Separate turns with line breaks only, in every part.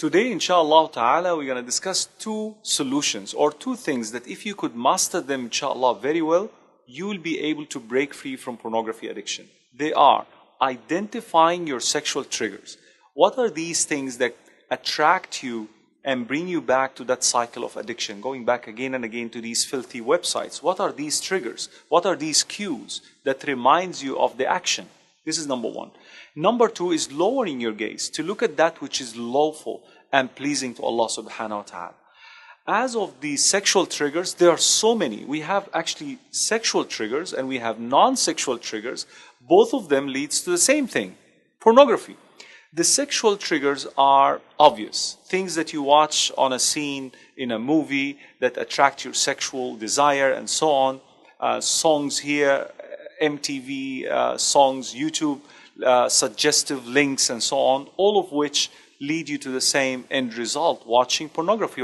Today, inshallah ta'ala, we're going to discuss two solutions or two things that if you could master them, inshallah, very well, you will be able to break free from pornography addiction. They are identifying your sexual triggers. What are these things that attract you and bring you back to that cycle of addiction, going back again and again to these filthy websites? What are these triggers? What are these cues that reminds you of the action? This is number one. Number two is lowering your gaze to look at that which is lawful and pleasing to Allah subhanahu wa ta'ala. As of these sexual triggers, there are so many. We have actually sexual triggers and we have non-sexual triggers. Both of them leads to the same thing, pornography. The sexual triggers are obvious. Things that you watch on a scene in a movie that attract your sexual desire and so on. Songs here, MTV songs, YouTube, suggestive links and so on, all of which lead you to the same end result, watching pornography.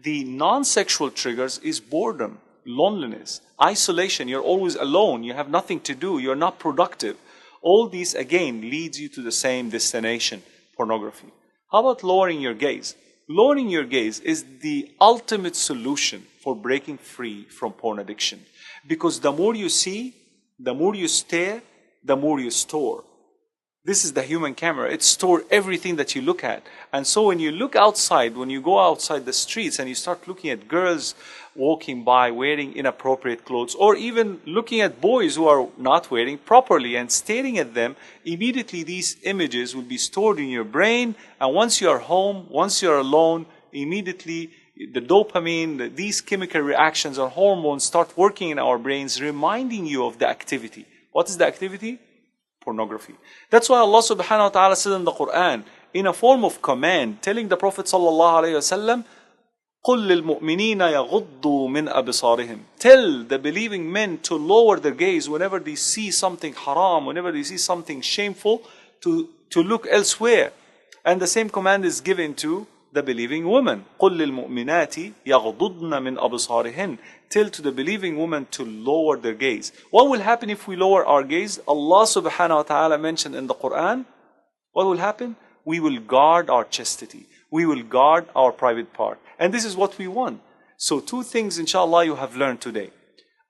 The non-sexual triggers is boredom, loneliness, isolation. You're always alone. You have nothing to do. You're not productive. All these, again, leads you to the same destination, pornography. How about lowering your gaze? Lowering your gaze is the ultimate solution for breaking free from porn addiction. Because the more you see, the more you stare, the more you store. This is the human camera. It stores everything that you look at. And so when you look outside, when you go outside the streets and you start looking at girls walking by wearing inappropriate clothes, or even looking at boys who are not wearing properly and staring at them, immediately these images will be stored in your brain. And once you are home, once you are alone, immediately the dopamine, these chemical reactions or hormones start working in our brains, reminding you of the activity. What is the activity? Pornography. That's why Allah subhanahu wa ta'ala said in the Quran, in a form of command, telling the Prophet sallallahu alayhi wa sallam, قُلْ لِلْمُؤْمِنِينَ يَغُضُّوا مِنْ أَبْصَارِهِمْ. Tell the believing men to lower their gaze whenever they see something haram, whenever they see something shameful, to look elsewhere. And the same command is given to the believing woman. قُلْ لِلْمُؤْمِنَاتِ يَغْضُضْنَ مِنْ أَبْصَارِهِنْ. Tell to the believing woman to lower their gaze. What will happen if we lower our gaze? Allah subhanahu wa ta'ala mentioned in the Quran, what will happen? We will guard our chastity. We will guard our private part. And this is what we want. So two things, inshallah, you have learned today.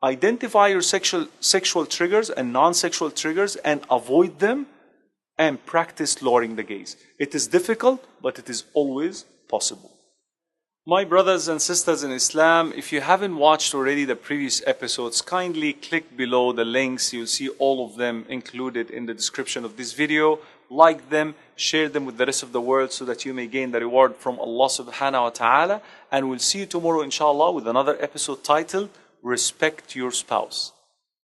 Identify your sexual triggers and non-sexual triggers and avoid them, and practice lowering the gaze. It is difficult, but it is always possible. My brothers and sisters in Islam, if you haven't watched already the previous episodes, kindly click below the links. You'll see all of them included in the description of this video. Like them, share them with the rest of the world so that you may gain the reward from Allah subhanahu wa ta'ala. And we'll see you tomorrow, inshallah, with another episode titled, Respect Your Spouse.